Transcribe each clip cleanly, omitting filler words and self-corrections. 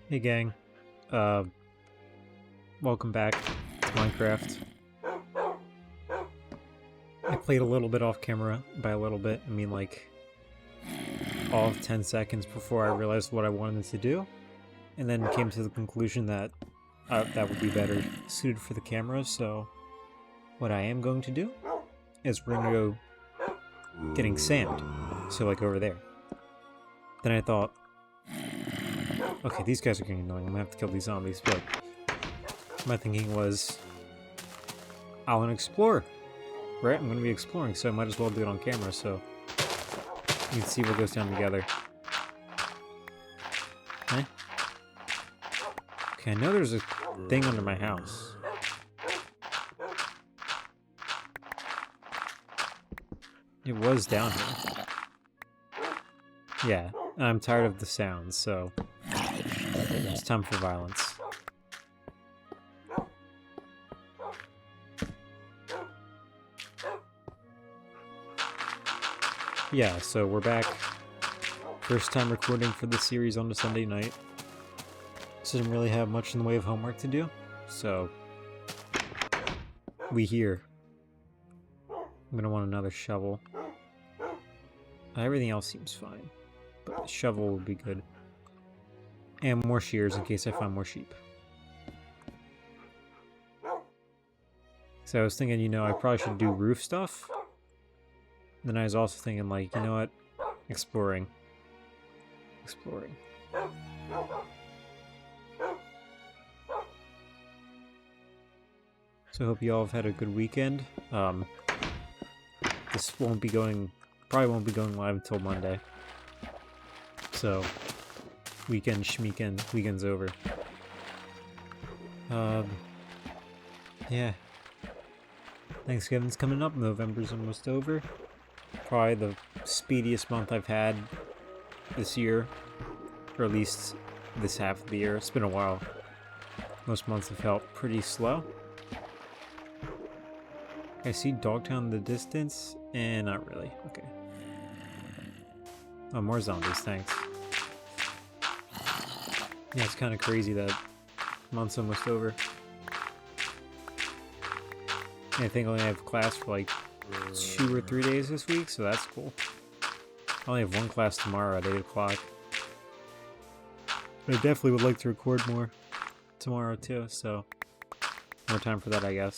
Hey gang, uh, welcome back to Minecraft. I played a little bit off camera. By a little bit, I mean like all of 10 seconds before I realized what I wanted to do, and then came to the conclusion that that would be better suited for the camera, so what I am going to do is we're gonna go getting sand, so like over there. Then I thought, okay, these guys are getting annoying, I'm gonna have to kill these zombies, but my thinking was, I want to explore. Right, I'm going to be exploring, so I might as well do it on camera, so you can see what goes down together. Okay, I know there's a thing under my house. It was down here. Yeah, I'm tired of the sounds, so it's time for violence. Yeah, so we're back. First time recording for this series on a Sunday night. So didn't really have much in the way of homework to do, so we here. I'm gonna want another shovel. Everything else seems fine, but the shovel would be good. And more shears in case I find more sheep. So I was thinking, you know, I probably should do roof stuff. Then I was also thinking, like, you know what? Exploring. So I hope you all have had a good weekend. This won't be going, probably won't be going live until Monday. So, weekend's over. Yeah. Thanksgiving's coming up, November's almost over. Probably the speediest month I've had this year, or at least this half of the year. It's been a while. Most months have felt pretty slow. I see Dogtown in the distance, and not really. Okay. Oh, more zombies, thanks. Yeah, it's kind of crazy that month's almost over. And I think I only have class for like 2 or 3 days this week, so that's cool. I only have one class tomorrow at 8 o'clock. I definitely would like to record more tomorrow too, so more time for that, I guess.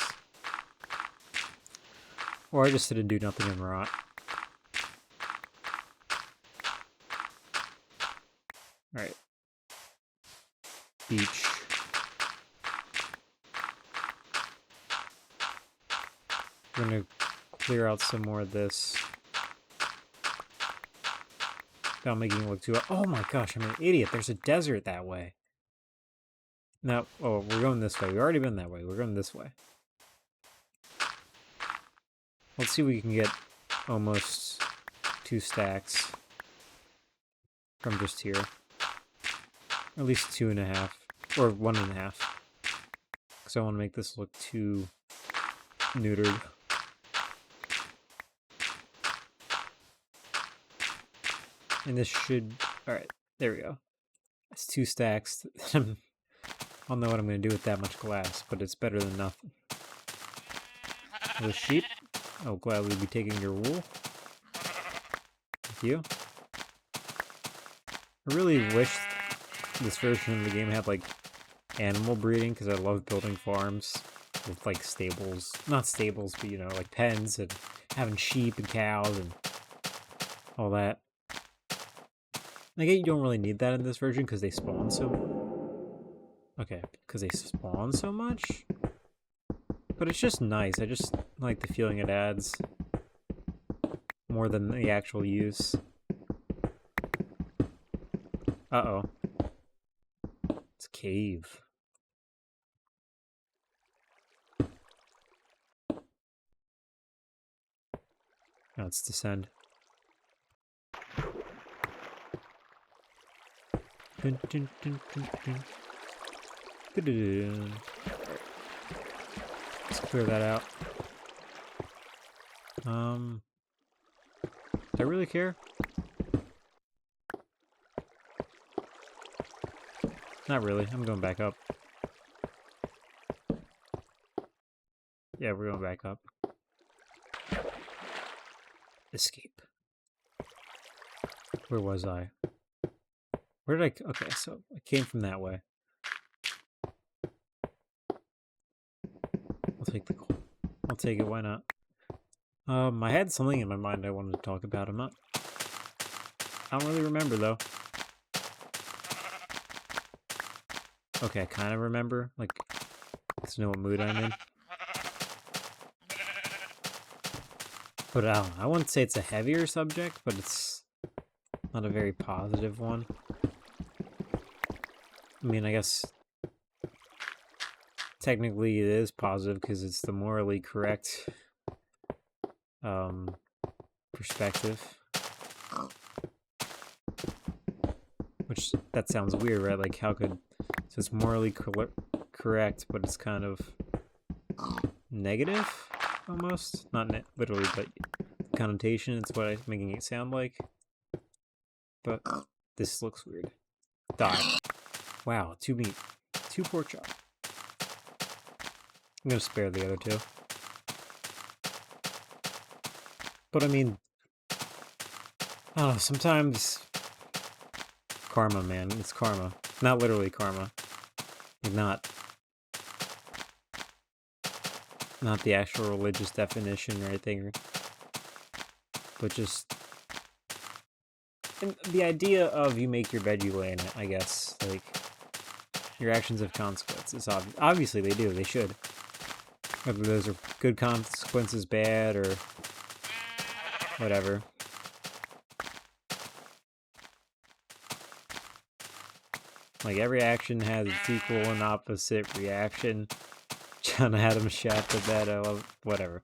Or I just sit and do nothing and rot. Alright. Beach. I'm gonna clear out some more of this. Without making it look too... Oh my gosh, I'm an idiot. There's a desert that way. No, oh, we're going this way. We've already been that way. We're going this way. Let's see if we can get almost 2 stacks from just here. Or at least 2.5. Or 1.5. Because I want to make this look too neutered. And this should... Alright, there we go. That's 2 stacks. I don't know what I'm going to do with that much glass, but it's better than nothing. The sheep. I'll gladly be taking your wool. Thank you. I really wish this version of the game had, like, animal breeding, because I love building farms with, like, stables. Not stables, but, you know, like, pens, and having sheep and cows and all that. I get you don't really need that in this version, because they spawn so... Okay, because they spawn so much? But it's just nice. I just like the feeling it adds more than the actual use. Uh-oh. It's a cave. Now let's descend. Dun, dun, dun, dun, dun. Dun-dun-dun. Let's clear that out. Do I really care? Not really. I'm going back up. Yeah, we're going back up. Escape. Where was I? Where did I... Okay, so I came from that way. I'll take the coal. I'll take it, why not? I had something in my mind I wanted to talk about. I don't really remember, though. Okay, I kind of remember. Like, to know what mood I'm in. But I don't know. I wouldn't say it's a heavier subject, but it's not a very positive one. I mean, I guess technically it is positive because it's the morally correct perspective. Which, that sounds weird, right? Like, how could... So it's morally correct, but it's kind of negative, almost? Not literally, but connotation, it's what I'm making it sound like. But this looks weird. Die. Wow, 2 meat. 2 pork chop. I'm gonna spare the other 2. But I mean... Oh, sometimes... Karma, man. It's karma. Not literally karma. Like, not the actual religious definition or anything. But just... And the idea of you make your bed, you lay in it, I guess. Like, your actions have consequences. Obviously they do. They should. Whether those are good consequences, bad, or whatever. Like, every action has its equal and opposite reaction. John Adams shot the bed. I love... Whatever.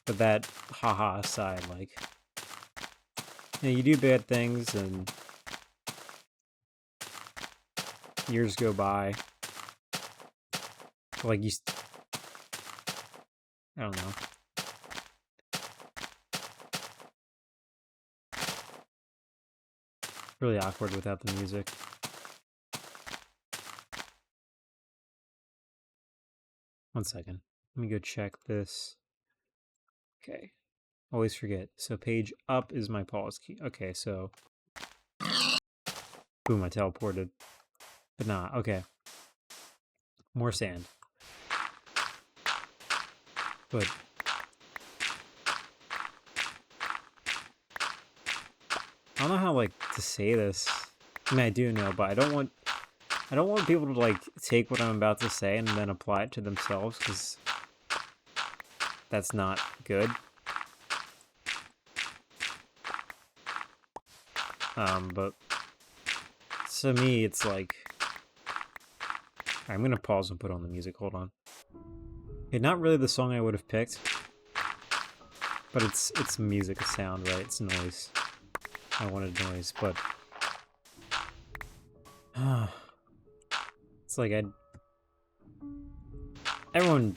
But that haha aside, like... You know, you do bad things, and... years go by. Like, you... I don't know. Really awkward without the music. One second. Let me go check this. Okay. Always forget. So page up is my pause key. Okay, so... Boom, I teleported. But nah, okay. More sand. But... I don't know how, like, to say this. I mean, I do know, but I don't want people to, like, take what I'm about to say and then apply it to themselves, because that's not good. But to me, it's like... I'm gonna pause and put on the music, hold on. Okay, not really the song I would have picked, but it's music, a sound, right? It's noise. I wanted noise, but... It's like everyone...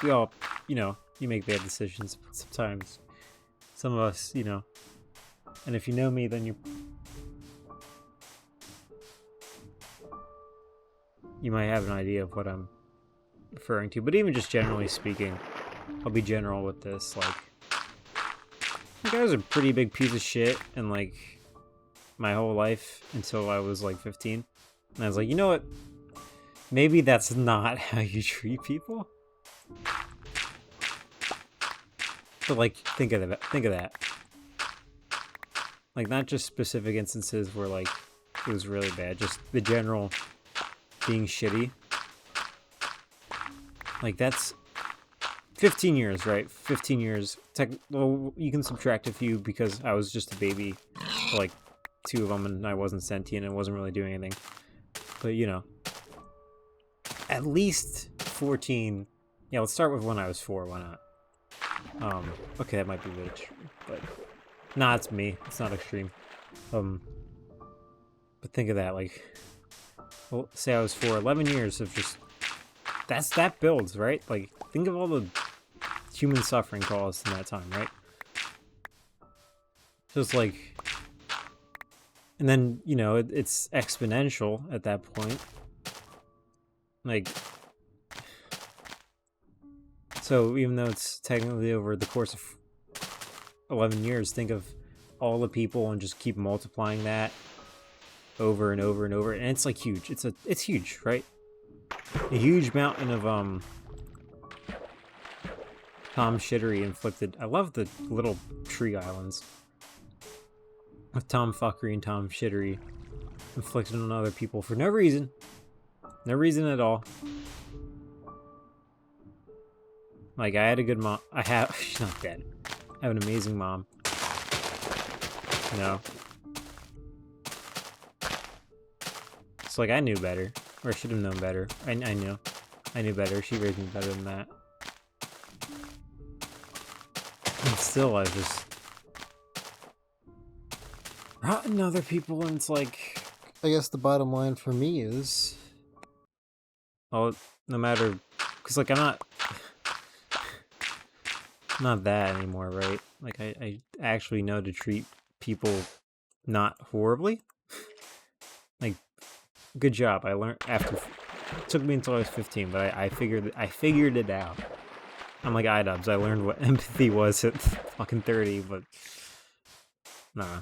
We all, you know, you make bad decisions sometimes. Some of us, you know... And if you know me, then you might have an idea of what I'm referring to. But even just generally speaking, I'll be general with this, like... I was a pretty big piece of shit in, like, my whole life until I was, like, 15. And I was like, you know what? Maybe that's not how you treat people. But, like, think of that. Like, not just specific instances where, like, it was really bad. Just the general being shitty. Like, that's... 15 years, right? 15 years. Well, you can subtract a few because I was just a baby for like 2 of them and I wasn't sentient and wasn't really doing anything. But, you know. At least 14. Yeah, let's start with when I was 4, why not? Okay, that might be a bit extreme, but... Nah, it's me. It's not extreme. But think of that, like... Well, say I was 4, 11 years of just... That builds, right? Like, think of all the human suffering caused in that time, right? Just like And then, you know, it's exponential at that point. Like, so even though it's technically over the course of 11 years, think of all the people and just keep multiplying that over and over and over. And it's like huge. It's huge, right? A huge mountain of Tom Shittery inflicted. I love the little tree islands with Tom Fuckery and Tom Shittery inflicted on other people for no reason. No reason at all. Like, I had a good mom. She's not dead. I have an amazing mom. No. It's like, I knew better. Or I should have known better. I knew. I knew better. She raised me better than that. And still, I just... rotten other people, and it's like... I guess the bottom line for me is... well, no matter... because, like, I'm not that anymore, right? Like, I actually know to treat people not horribly. Like, good job. I learned after... it took me until I was 15, but I figured it out. I'm like iDubbbz. I learned what empathy was at fucking 30, but... nah.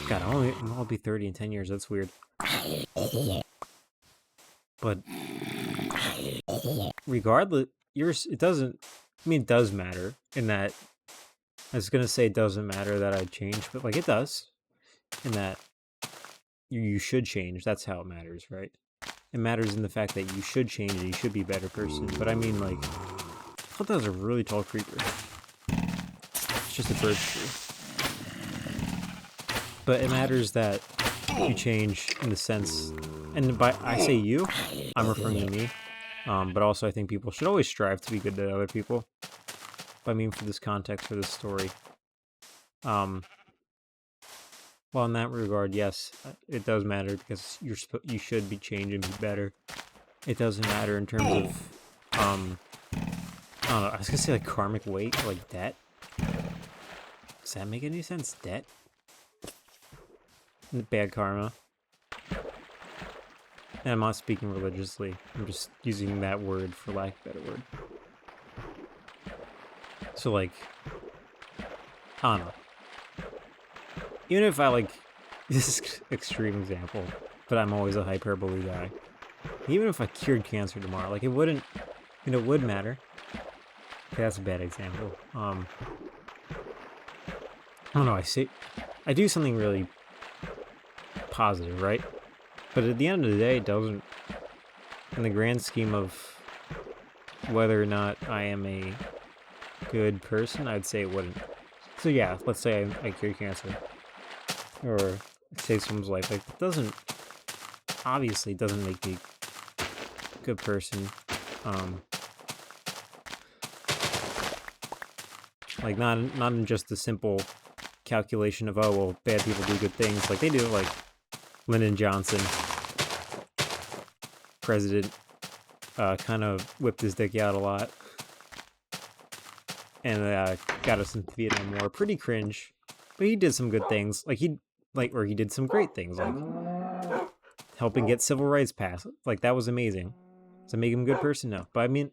God, I'll be 30 in 10 years. That's weird. But... regardless, it doesn't... I mean, it does matter in that... I was gonna say it doesn't matter that I change, but, like, it does. In that you should change. That's how it matters, right? It matters in the fact that you should change and you should be a better person. But I mean, like... I thought that was a really tall creeper. It's just a bird tree. But it matters that you change in the sense... and by I say you, I'm referring to me. But also I think people should always strive to be good to other people. But I mean, for this context, for this story. Well, in that regard, yes, it does matter because you should be changing, be better. It doesn't matter in terms of... I don't know, I was gonna say like karmic weight, or like debt. Does that make any sense? Debt? Bad karma. And I'm not speaking religiously. I'm just using that word for lack of a better word. So like, I don't know. Even if I like, this is extreme example, but I'm always a hyperbole guy. Even if I cured cancer tomorrow, like it wouldn't, you know, it would matter. Okay, that's a bad example. I don't know, I do something really positive, right? But at the end of the day, it doesn't, in the grand scheme of whether or not I am a good person, I'd say it wouldn't. So yeah, let's say I cure cancer. Or save someone's life. Like, it doesn't, obviously doesn't make me a good person. Like, not in just the simple calculation of, oh, well, bad people do good things. Like, they do, like, Lyndon Johnson, president, kind of whipped his dick out a lot. And got us into the Vietnam War. Pretty cringe. But he did some good things. Like, he did some great things. Like, helping get civil rights passed. Like, that was amazing. Does that make him a good person? No. But, I mean,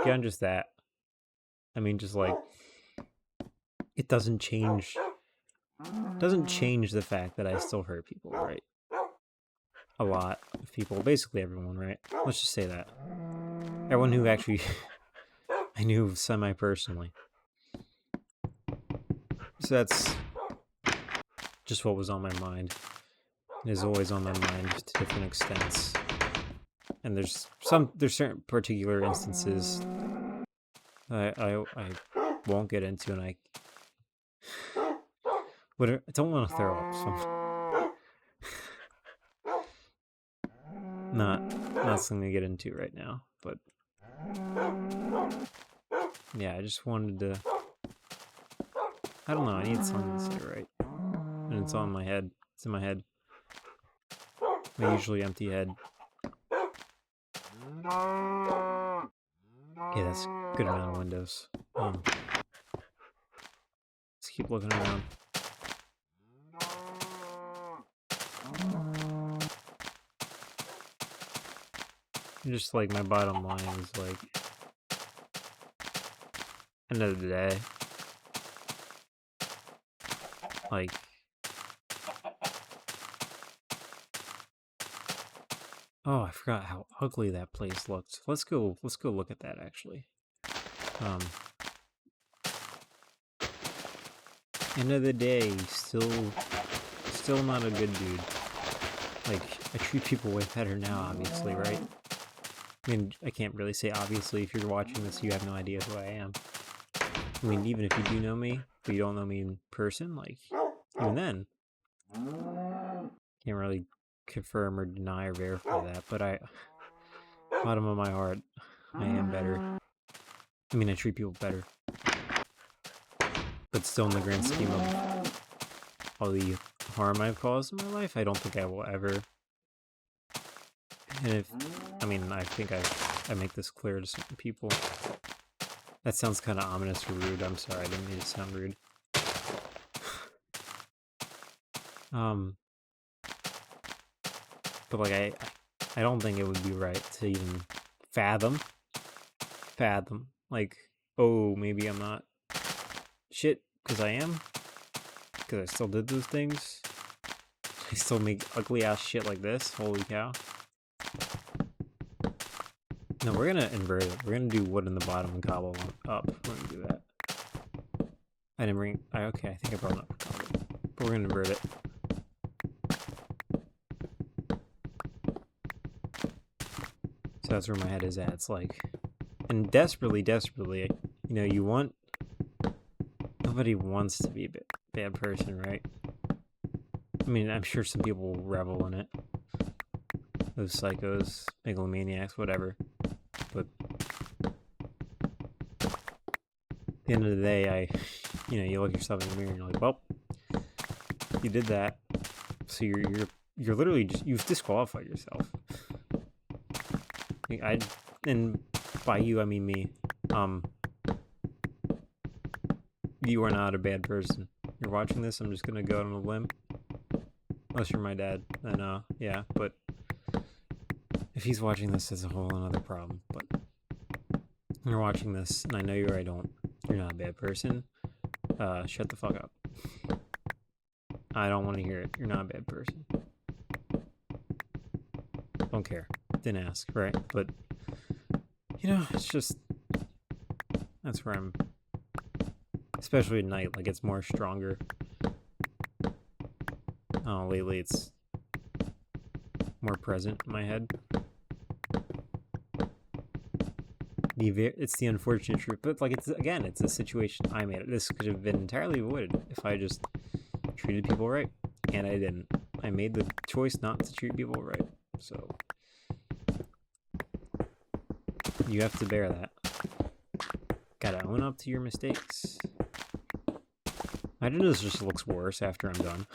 beyond just that, I mean, just, like, it doesn't change the fact that I still hurt people, right? A lot of people. Basically everyone, right? Let's just say that. Everyone who actually I knew semi-personally. So that's just what was on my mind. It is always on my mind to different extents. And there's certain particular instances I won't get into, and I don't want to throw up, so not something to get into right now, but yeah, I just wanted to, I don't know, I need something to say, right? And it's on my head. It's in my head. My usually empty head. Okay, that's a good amount of windows. Let's keep looking around. just like my bottom line is like, end of the day, like, oh, I forgot how ugly that place looked. Let's go look at that actually. End of the day, still not a good dude. Like, I treat people way better now, obviously, right? I mean, I can't really say obviously. If you're watching this, you have no idea who I am. I mean, even if you do know me, but you don't know me in person, like, even then, can't really confirm or deny or verify that, but bottom of my heart, I am better. I mean, I treat people better. But still, in the grand scheme of all the harm I've caused in my life, I don't think I will ever. And I mean, I think I make this clear to certain people. That sounds kind of ominous or rude. I'm sorry, I didn't mean to sound rude. But like I don't think it would be right to even fathom, like, oh, maybe I'm not shit, because I am, because I still did those things. I still make ugly ass shit like this. Holy cow. No, we're gonna invert it. We're gonna do wood in the bottom and cobble up. We're gonna do that. I didn't bring. Okay, I think I brought it up for cobble, but we're gonna invert it. So that's where my head is at. It's like, and desperately, you know, nobody wants to be a bad person, right? I mean, I'm sure some people will revel in it. Those psychos, megalomaniacs, whatever. But at the end of the day, you look yourself in the mirror and you're like, well, you did that. So you're literally you've disqualified yourself. And by you, I mean me. You are not a bad person. You're watching this, I'm just gonna go out on a limb. Unless you're my dad, then yeah, but if he's watching this, it's a whole another problem. But you're watching this, and I know you're not a bad person. Shut the fuck up. I don't want to hear it. You're not a bad person. Don't care. Didn't ask, right? But it's just, that's where I'm, especially at night, like, it's more stronger. Lately it's more present in my head. It's the unfortunate truth, but like, it's a situation I made. This could have been entirely avoided if I just treated people right, and I didn't. I made the choice not to treat people right, so you have to bear that. Gotta own up to your mistakes. Imagine this just looks worse after I'm done.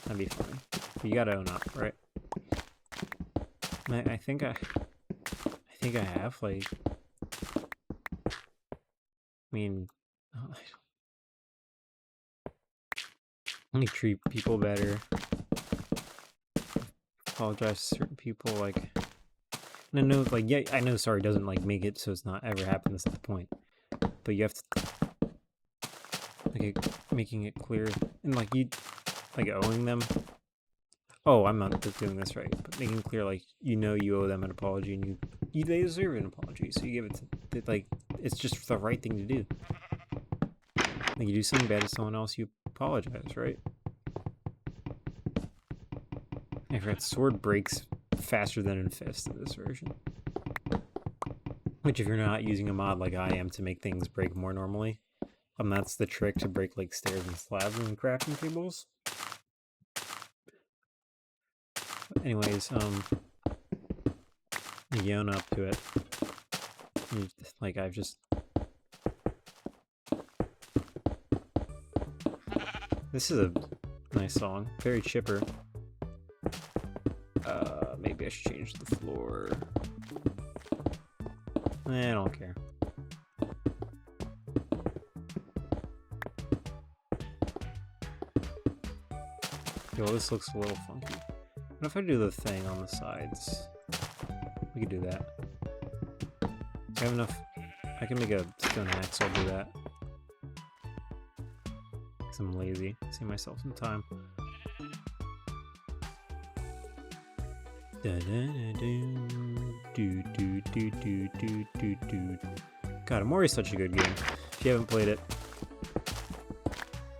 That'd be fine. You gotta own up, right? I think I have, like, I mean, I only treat people better. Apologize to certain people, like, and I know, like, yeah, I know sorry doesn't, like, make it so it's not ever happened. That's the point. But you have to, like, making it clear, and, like, owing them. Oh, I'm not doing this right, but making clear, like, you owe them an apology, and they deserve an apology, so you give it to, like, it's just the right thing to do. Like, you do something bad to someone else, you apologize, right? I forgot, sword breaks faster than in fist in this version. Which, if you're not using a mod like I am to make things break more normally, that's the trick to break, like, stairs and slabs and crafting tables. But anyways, you own up to it. Like, I've just... This is a nice song. Very chipper. Maybe I should change the floor. I don't care. Yo, this looks a little funky. What if I do the thing on the sides? We could do that. I have enough. I can make a stone axe, so I'll do that. Because I'm lazy. Save myself some time. God, Amori's such a good game. If you haven't played it,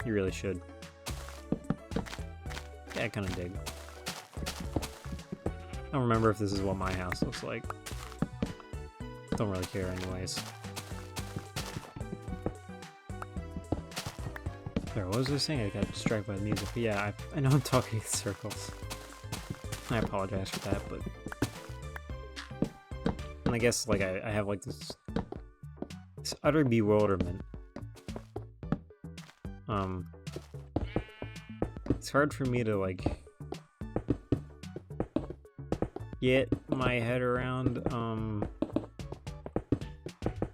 you really should. Yeah, I kind of dig. I don't remember if this is what my house looks like. Don't really care anyways. There, what was I saying? I got distracted by the music. But yeah, I know I'm talking in circles. I apologize for that, but... And I guess, like, I have, like, this utter bewilderment. It's hard for me to, like... get my head around,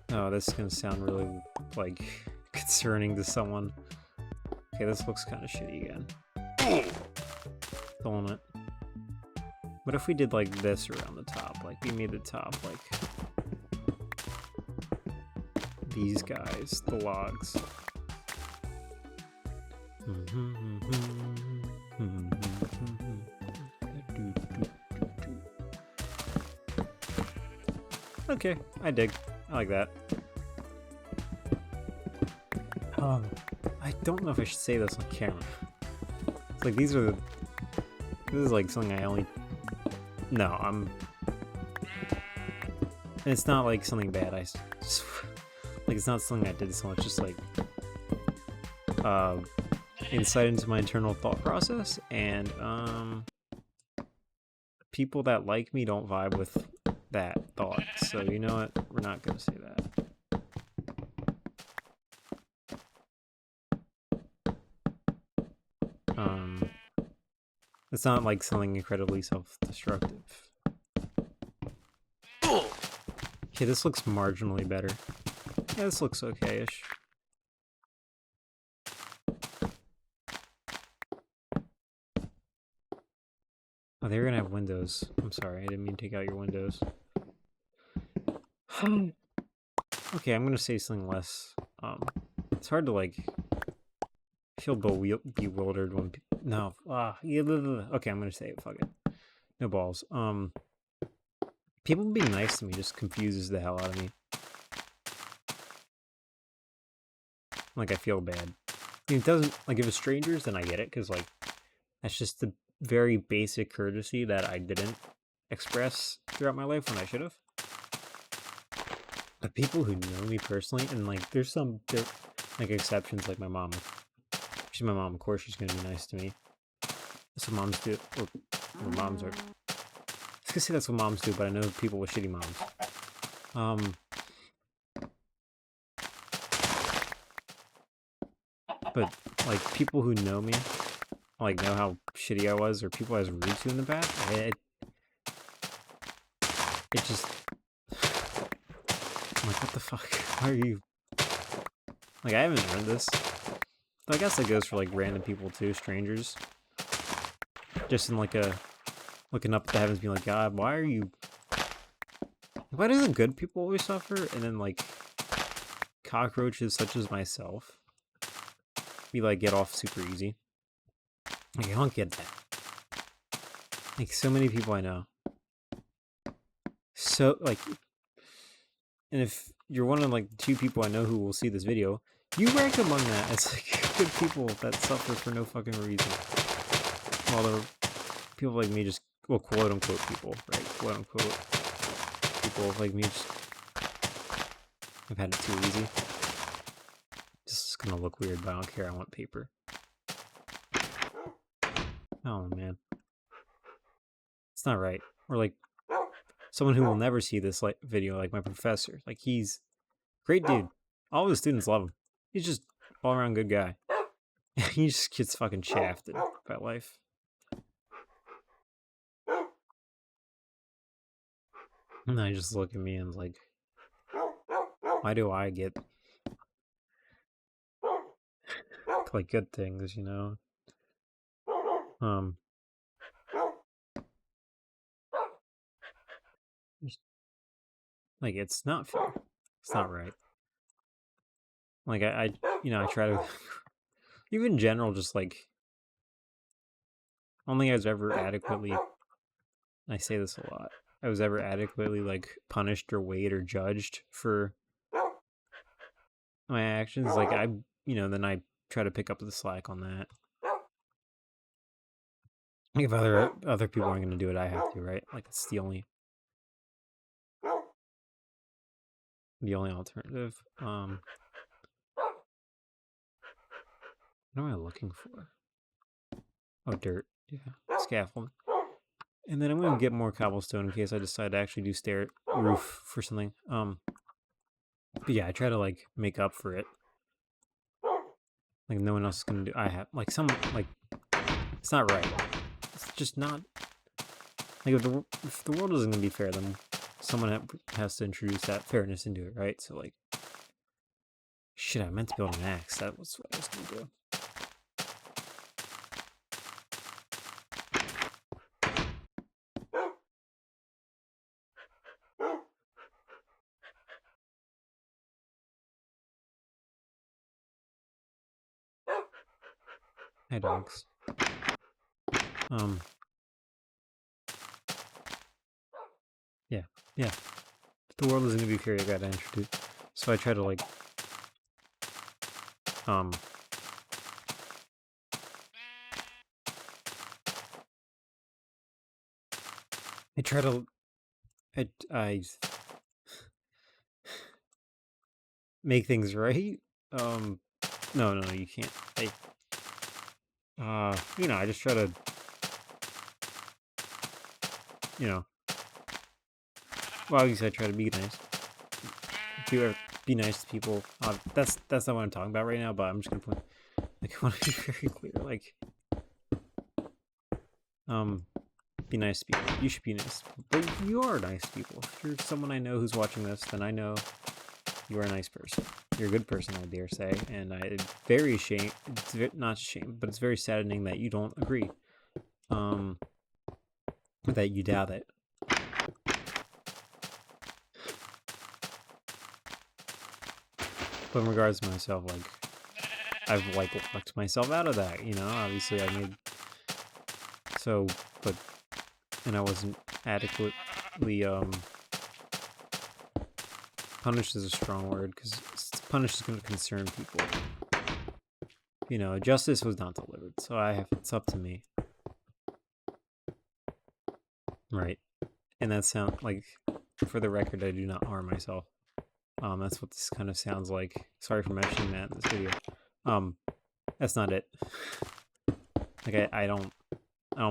Oh, this is gonna sound really, like, concerning to someone. Okay, this looks kind of shitty again. Pulling it. What if we did, like, this around the top? Like, we made the top, like... these guys, the logs. Okay, I dig. I like that. I don't know if I should say this on camera. It's like, these are the... This is like something I only... No, I'm... And it's not like something bad, I just... Like, it's not something I did so much, just like... insight into my internal thought process, and, people that like me don't vibe with that thought, so you know what? We're not gonna say that. It's not like something incredibly self-destructive. Okay, this looks marginally better. Yeah, this looks okay-ish. Oh, they were gonna have windows. I'm sorry, I didn't mean to take out your windows. Okay, I'm gonna say something less. It's hard to, like, feel bewildered when no. Yeah, okay, I'm gonna say it. Fuck it. No balls. People being nice to me just confuses the hell out of me. Like, I feel bad. I mean, it doesn't, like, if it's strangers, then I get it, because, like, that's just the very basic courtesy that I didn't express throughout my life when I should have. But people who know me personally, and, like, there's some, like, exceptions, like my mom. She's my mom, of course she's gonna be nice to me. That's what moms do. Or moms are... I was gonna say that's what moms do, but I know people with shitty moms. But, like, people who know me, like, know how shitty I was, or people I was rude to in the past, it just... I'm like, what the fuck? Why are you... Like, I haven't earned this. But I guess that goes for, like, random people, too, strangers. Just in, like, a... looking up at the heavens being like, God, why are you... Why do the good people always suffer? And then, like, cockroaches such as myself, we, like, get off super easy. Like, I don't get that. Like, so many people I know. So, like... And if you're one of, like, 2 people I know who will see this video, you rank among that as, like, good people that suffer for no fucking reason. While the people like me just... Well, quote-unquote people, right? Quote-unquote people like me just... I've had it too easy. This is gonna look weird, but I don't care. I want paper. Oh, man. It's not right. Or, like, someone who will never see this, like, video, like my professor. Like, he's... Great dude. All of his students love him. He's just all-around good guy. He just gets fucking shafted by life. And I just look at me and like, why do I get like good things, you know? Like, it's not fair. It's not right. Like, I try to, even in general, just like, I don't think I was ever adequately, I say this a lot, I was ever adequately, like, punished or weighed or judged for my actions. Like, then I try to pick up the slack on that. Like, if other people aren't going to do it, I have to, right? Like, it's the only alternative. What am I looking for? Oh, dirt. Yeah, scaffold. And then I'm gonna get more cobblestone in case I decide to actually do stair roof for something. But yeah, I try to like make up for it. Like no one else is gonna do. I have like some like it's not right. It's just not like if the world isn't gonna be fair, then someone has to introduce that fairness into it, right? So like, shit, I meant to build an axe. That was what I was gonna do. Hi, dogs. Yeah. If the world isn't gonna be fair, I gotta introduce. So I try to like, I try to, I make things right. No, you can't. I just try to, well, at least I try to be nice. Be nice to people. That's not what I'm talking about right now, but I'm just gonna point, like, I want to be very clear, like, be nice to people. You should be nice, but you are nice to people. If you're someone I know who's watching this, then I know you are a nice person. You're a good person, I dare say, and it's very shame. It's not shame, but it's very saddening that you don't agree. That you doubt it. But in regards to myself, like, I've like locked myself out of that. Obviously I made and I wasn't adequately punished is a strong word, because punished is going to concern people. Justice was not delivered, so it's up to me, right? And that sound like, for the record, I do not harm myself. That's what this kind of sounds like. Sorry for mentioning that in this video. That's not it. Like, I don't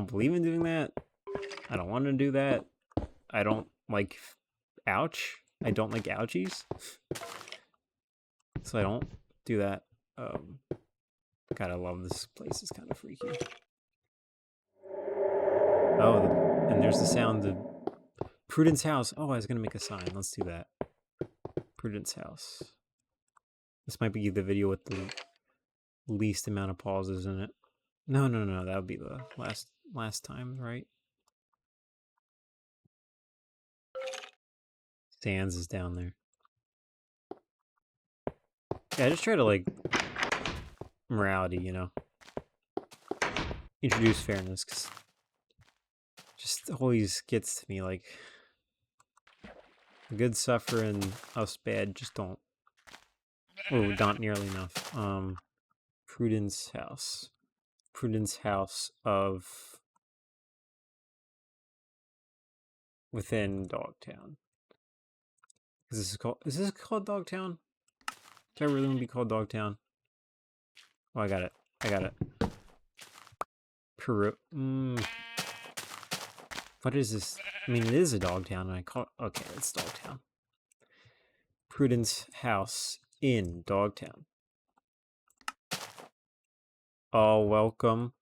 believe in doing that. I don't want to do that. I don't like, ouch. I don't like ouchies. So I don't do that. God, I love this place. It's kind of freaky. Oh, and there's the sound of Prudence house. Oh, I was going to make a sign. Let's do that. Prudence house. This might be the video with the least amount of pauses in it. No. That would be the last time, right? Sans is down there. Yeah, I just try to, like, morality, introduce fairness, because just always gets to me, like, the good suffer and us bad just don't, or not nearly enough. Prudence house of within Dogtown. Is this called Dogtown? Is that really gonna be called Dogtown? Oh, I got it. Peru. What is this? I mean, it is a Dogtown, and I call it, okay, it's Dogtown. Prudence house in Dogtown. All welcome.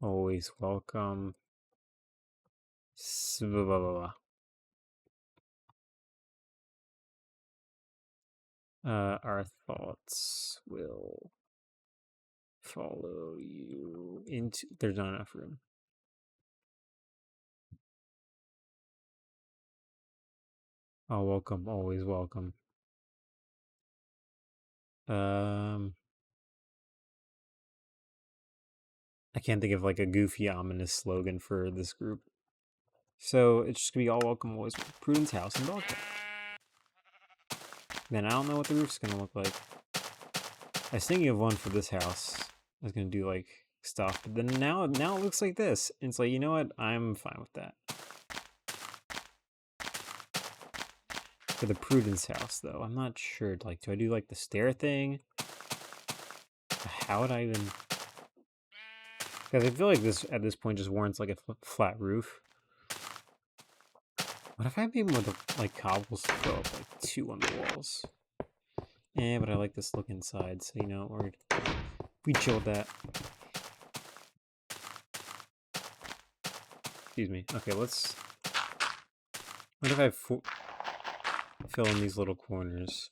Always welcome. Our thoughts will follow you into. There's not enough room. Oh, welcome, always welcome. I can't think of like a goofy, ominous slogan for this group. So it's just gonna be all welcome, always Prudence house and dog park. Then I don't know what the roof's gonna look like. I was thinking of one for this house. I was gonna do like stuff, but then now it looks like this. And it's like, you know what? I'm fine with that. For the Prudence house, though, I'm not sure. Like, do I do like the stair thing? How would I even? Because I feel like this at this point just warrants like a flat roof. What if I made one with like cobbles to go up like 2 on the walls? Yeah, but I like this look inside, so you know, we chilled that. Excuse me. Okay, let's. What if I fill in these little corners?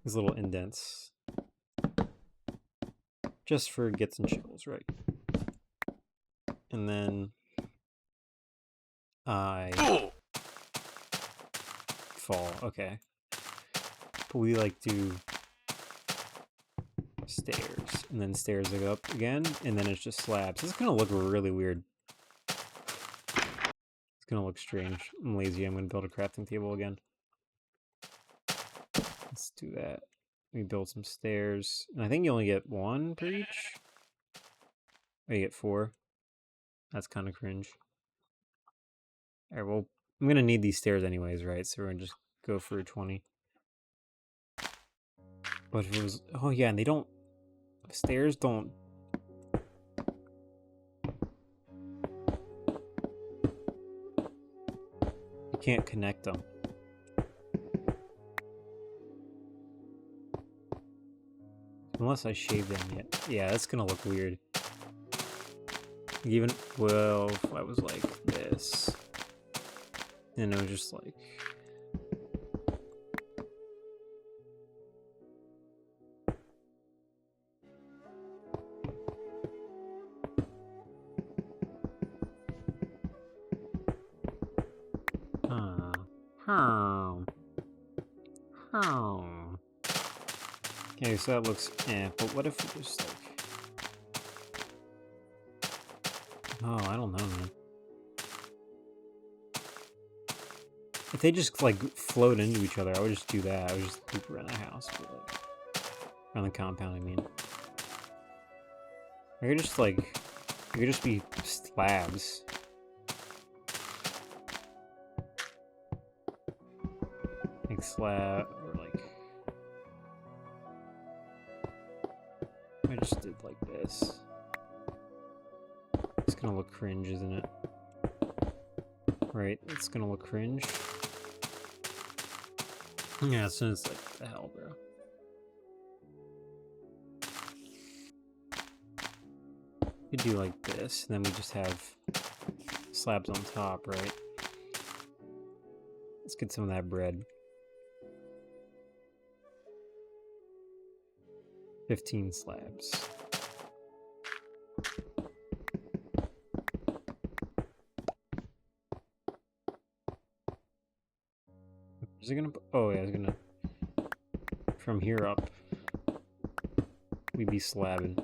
These little indents. Just for gets and chills, right? And then I fall. Okay. But we like do stairs, and then stairs go up again, and then it's just slabs. It's gonna look really weird. It's gonna look strange. I'm lazy. I'm gonna build a crafting table again. Let's do that. We build some stairs, and I think you only get 1 per each. Oh, you get 4. That's kind of cringe. All right, well, I'm gonna need these stairs anyways, right? So we're gonna just go for 20. But if it was, oh yeah, and they don't. Stairs don't. You can't connect them. Unless I shave them yet. Yeah, that's gonna look weird. Even, well, if I was like this, and it was just like, okay, so that looks, but what if we just like, oh, I don't know, man. If they just like float into each other, I would just do that. I would just loop around the house, but like, around the compound, I mean. I could just like, it could just be slabs. Like slab, or like, I just did like this. It's gonna look cringe, isn't it? Right, it's gonna look cringe. Yeah, as soon as like, the hell, bro. We could do like this, and then we just have slabs on top, right? Let's get some of that bread. 15 slabs. Is it gonna? Oh yeah, it's gonna. From here up, we'd be slabbing.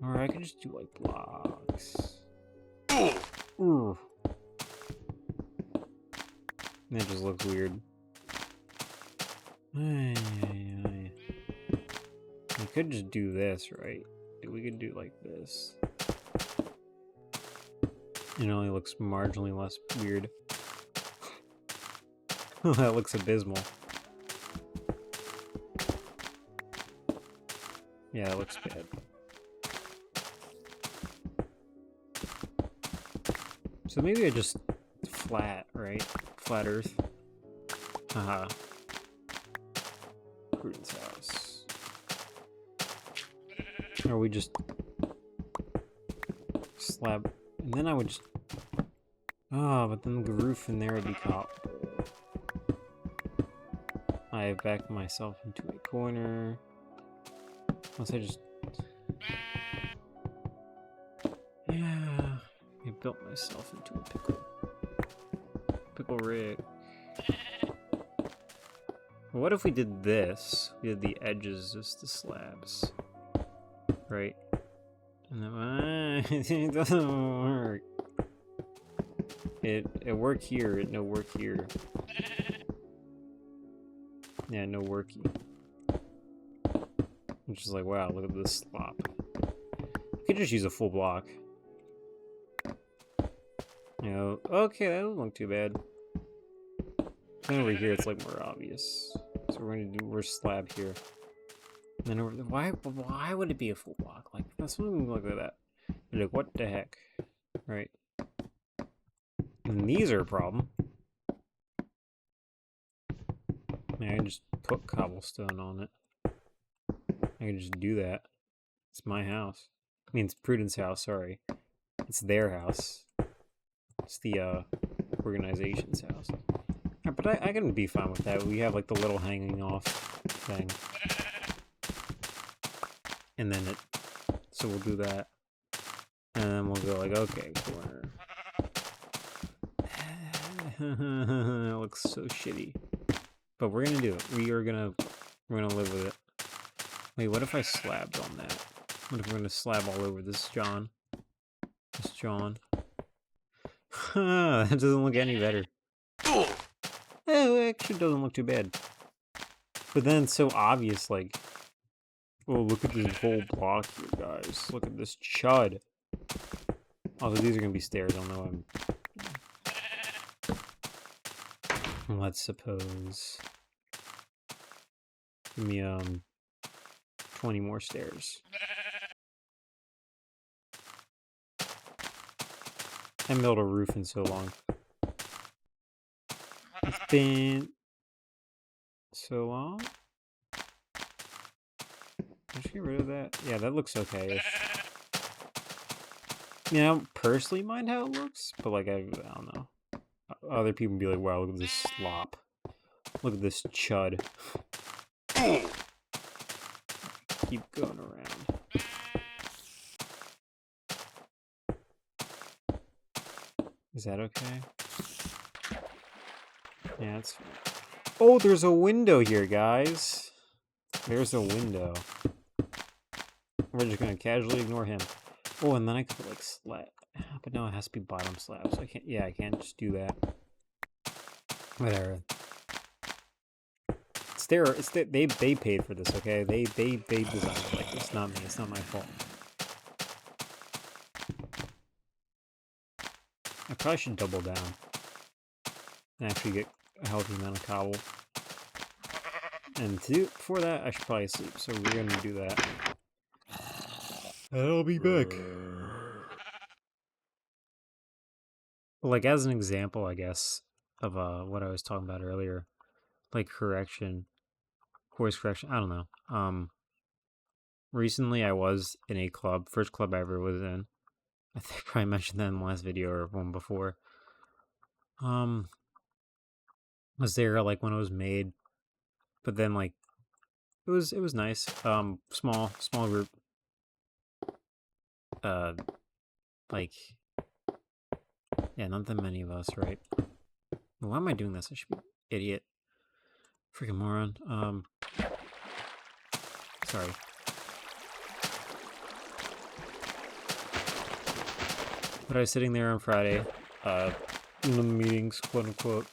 Or I could just do like blocks. Ooh. And it just looks weird. You could just do this, right? We could do like this. It only looks marginally less weird. That looks abysmal. Yeah, that looks bad. So maybe I just flat, right? Flat Earth. Haha. Prudence house. Or we just slab, and then I would just. Oh, but then the roof in there would be caught. I backed myself into a corner. Once I just. Yeah. I built myself into a pickle. Pickle Rick. What if we did this? We did the edges, just the slabs. Right? And then, it doesn't work. It worked here, it no work here. Yeah, no worky. I'm just like, wow, look at this slop. I could just use a full block. You know, okay, that doesn't look too bad. Then over here, it's like more obvious. So we're gonna do slab here. And then over why would it be a full block? Like that's something like that. You're like, what the heck, right? And these are a problem. I can just put cobblestone on it. I can just do that. It's my house. I mean, it's Prudence house. Sorry, it's their house. It's the organization's house. But I can be fine with that. We have like the little hanging off thing. And then so we'll do that. And then we'll go like, okay, corner. It looks so shitty. But we're gonna do it. We're gonna live with it. Wait, what if I slabbed on that? What if we're gonna slab all over this John? This John. That doesn't look any better. Oh, it actually doesn't look too bad. But then it's so obvious, like, oh, look at this whole block here, guys. Look at this chud. Also, these are gonna be stairs. I don't know. Let's suppose. Give me 20 more stairs. I haven't built a roof in so long. It's been so long. Let's get rid of that. Yeah, that looks okay-ish. I mean, I don't personally mind how it looks, but like I don't know. Other people be like, wow, look at this slop. Look at this chud. Keep going around. Is that okay? Yeah, it's fine. Oh, there's a window here, guys. There's a window. We're just gonna casually ignore him. Oh, and then I could put like slab. But no, it has to be bottom slab, so I can't. Yeah, I can't just do that. Whatever. They paid for this, okay? They designed it like this, not me. It's not my fault. I probably should double down and actually get a healthy amount of cobble. And for that, I should probably sleep. So we're gonna do that. I'll be back. Like as an example, I guess, of what I was talking about earlier, like course correction. I don't know. Recently I was in a club, first club I ever was in. I think I probably mentioned that in the last video or one before. Was there like when it was made, but then like it was nice. Small group. Like yeah, not that many of us, right? Why am I doing this? I should be idiot. Freaking moron. Sorry. But I was sitting there on Friday, in the meetings, quote unquote,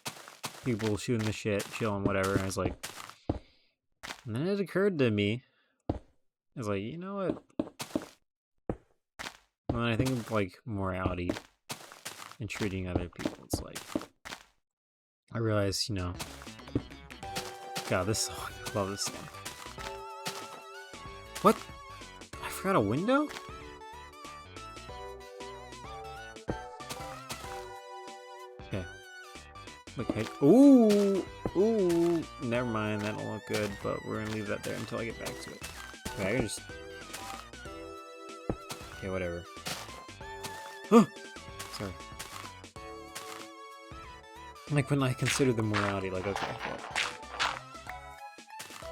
people shooting the shit, chilling, whatever, and I was like, and then it occurred to me, I was like, you know what? When I think of like morality and treating other people, it's like, I realized, you know, God, this song, I love this song. What? I forgot a window? Okay. Okay. Ooh! Ooh! Never mind, that don't look good, but we're gonna leave that there until I get back to it. Okay, I can just... Okay, whatever. Oh! Sorry. Like, when I consider the morality, like, okay, well,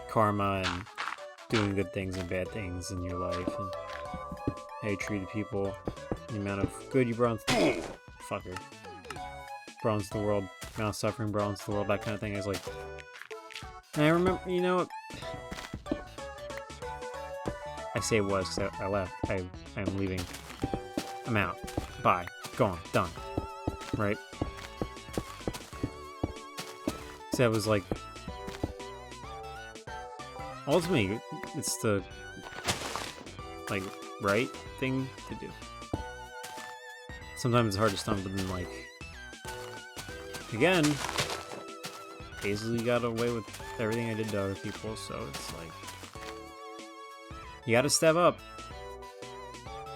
karma and doing good things and bad things in your life, and how you treated people, the amount of good you brought into the... Fucker. Brought into the world, amount of suffering brought into the world, that kind of thing. I was like, and I remember, you know, I say it was because I left. I'm leaving. I'm out. Bye. Gone. Done. Right? So I was like, ultimately, it's the, like, right thing to do. Sometimes it's hard to stomach, but then, like, again, basically got away with everything I did to other people, so it's like, you gotta step up.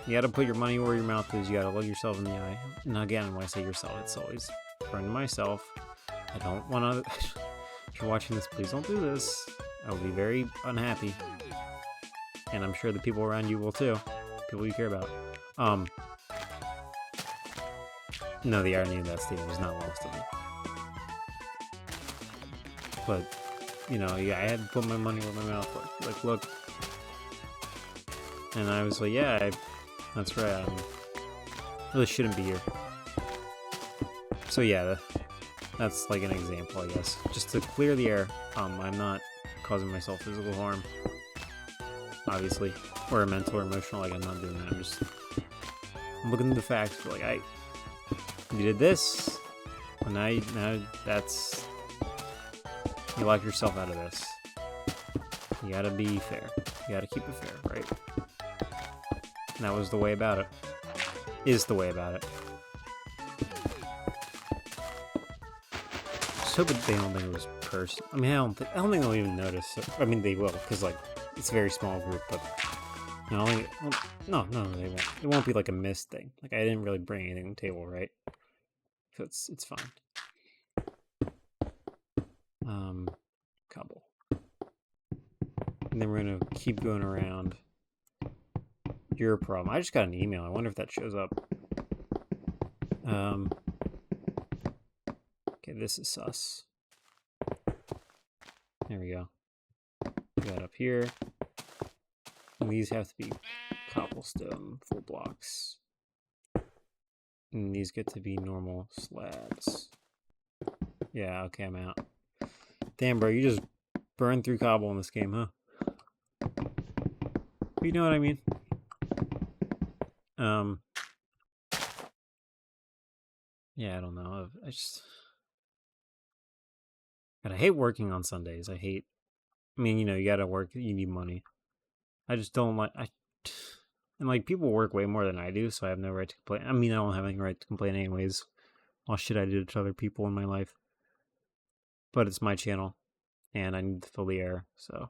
You gotta put your money where your mouth is. You gotta look yourself in the eye. And again, when I say yourself, it's always referring to myself. I don't want to. If you're watching this, please don't do this. I will be very unhappy, and I'm sure the people around you will too. People you care about. No, the irony of that statement was not lost on me. But you know, yeah, I had to put my money where my mouth was. Like, look, and I was like, yeah, that's right. I really shouldn't be here. So yeah, that's like an example, I guess. Just to clear the air, I'm not causing myself physical harm, obviously, or mental or emotional. Like, I'm not doing that. I'm looking at the facts. But like, you did this, and now that's, you lock yourself out of this. You gotta be fair. You gotta keep it fair, right? And that was the way about it. Is the way about it. Just hope they don't think it was personal. I mean, I don't think they'll even notice. I mean, they will, because like it's a very small group. But you know, no, they won't. It won't be like a missed thing. Like, I didn't really bring anything to the table, right? So it's fine. Couple. And then we're gonna keep going around. Your problem. I just got an email. I wonder if that shows up. Okay, this is sus. There we go. Put that up here. And these have to be cobblestone full blocks. And these get to be normal slabs. Yeah, okay, I'm out. Damn, bro, you just burned through cobble in this game, huh? You know what I mean? Yeah, I don't know. I hate working on Sundays. I mean, you know, you gotta work, you need money. I just don't like, and like, people work way more than I do, so I have no right to complain. I mean, I don't have any right to complain anyways. All shit I did to other people in my life. But it's my channel, and I need to fill the air, so.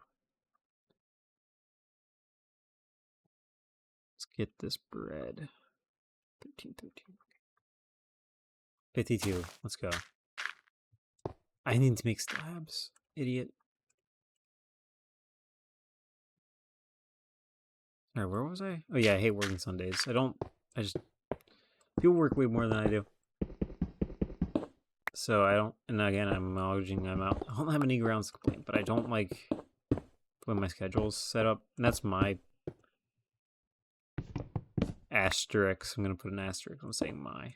Let's get this bread. 13. 52, let's go. I need to make slabs, idiot. Alright, where was I? Oh yeah, I hate working Sundays. People work way more than I do. So I don't, and again, I'm acknowledging I'm out. I don't have any grounds to complain, but I don't like when my schedule's set up. And that's my asterisk. I'm going to put an asterisk. I'm saying my.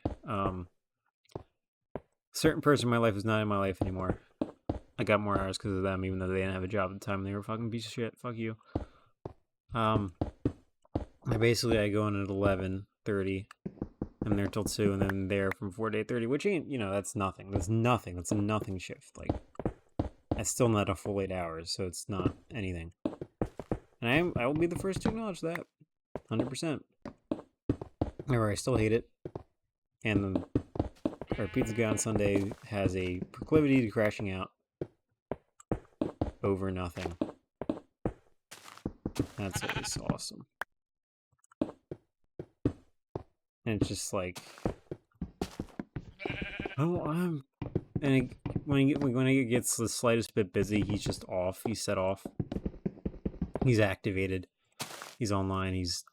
Certain person in my life is not in my life anymore. I got more hours because of them, even though they didn't have a job at the time. They were a fucking piece of shit. Fuck you. I go in at 11:30. I'm there till 2, and then there from 4 to 8:30, which ain't, you know, that's nothing. That's nothing. That's a nothing shift. Like, that's still not a full 8 hours, so it's not anything. And I will be the first to acknowledge that. 100%. However, I still hate it. And our pizza guy on Sunday has a proclivity to crashing out over nothing. That's always awesome. And it's just like, oh, and when he gets the slightest bit busy, he's just off. He's set off. He's activated. He's online. He's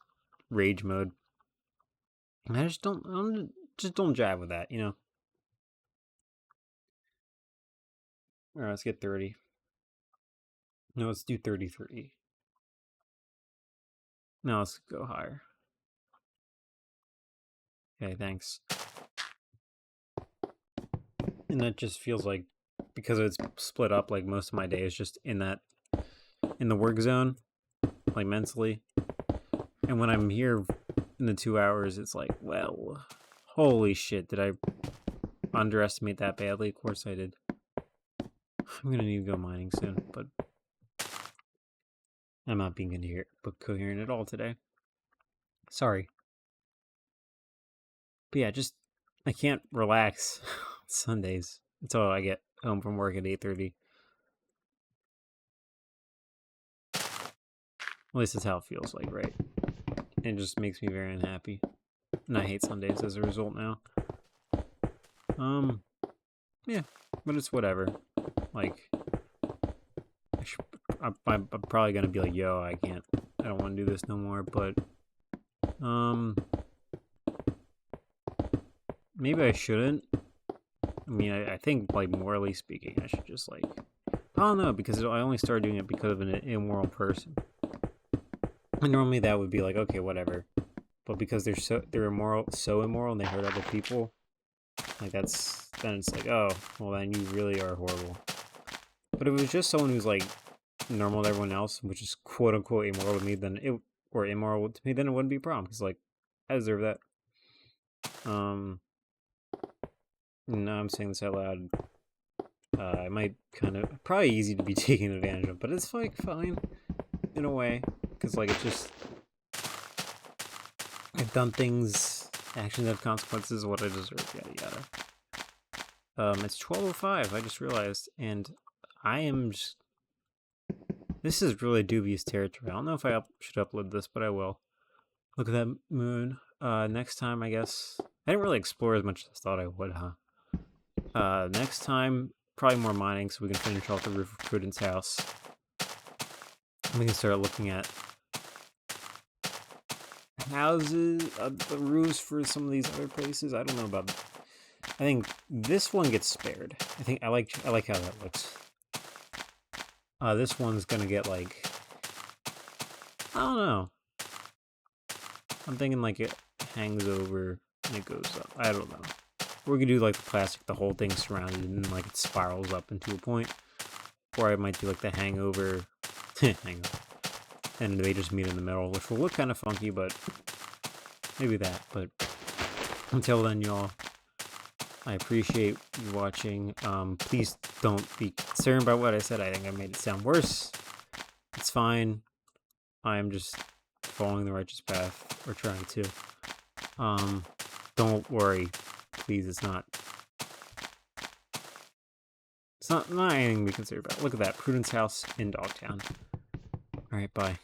rage mode. And I just don't jive with that, you know. All right, let's get 30. No, let's do 33. No, let's go higher. Okay, thanks. And that just feels like, because it's split up, like most of my day is just in the work zone, like mentally. And when I'm here in the 2 hours, it's like, well, holy shit, did I underestimate that badly? Of course I did. I'm gonna need to go mining soon, but I'm not being coherent at all today. Sorry. But yeah, just I can't relax Sundays until I get home from work at 8:30. At least that's how it feels like, right? It just makes me very unhappy. And I hate Sundays as a result now. Yeah, but it's whatever. Like, I'm probably gonna be like, yo, I don't want to do this no more, but, maybe I shouldn't. I mean, I think, like, morally speaking, I should just, like, I don't know, because I only started doing it because of an immoral person. And normally that would be like, okay, whatever. But because they're immoral, so immoral, and they hurt other people, like, then it's like, oh, well, then you really are horrible. But if it was just someone who's, like, normal to everyone else, which is quote unquote immoral to me, or immoral to me, then it wouldn't be a problem, because, like, I deserve that. No, I'm saying this out loud. I might probably easy to be taken advantage of, but it's, like, fine in a way, because, like, it's just, I've done things, actions have consequences, what I deserve, yada yada. It's 12:05, I just realized, and I am just, this is really dubious territory. I don't know if I should upload this, but I will. Look at that moon. Next time, I guess, I didn't really explore as much as I thought I would, huh? Next time, probably more mining, so we can finish off the roof of Prudence house. We can start looking at houses, the roofs for some of these other places. I don't know about. I think this one gets spared. I like how that looks. This one's gonna get, like, I don't know. I'm thinking like it hangs over and it goes up. I don't know. We're gonna do like the classic, the whole thing surrounded and like it spirals up into a point. Or I might do like the hangover, and they just meet in the middle, which will look kind of funky, but maybe that. But until then, y'all, I appreciate you watching. Please don't be concerned about what I said. I think I made it sound worse. It's fine. I'm just following the righteous path, or trying to. Don't worry. Please, it's not anything to be concerned about. Look at that. Prudence house in Dogtown. Alright, bye.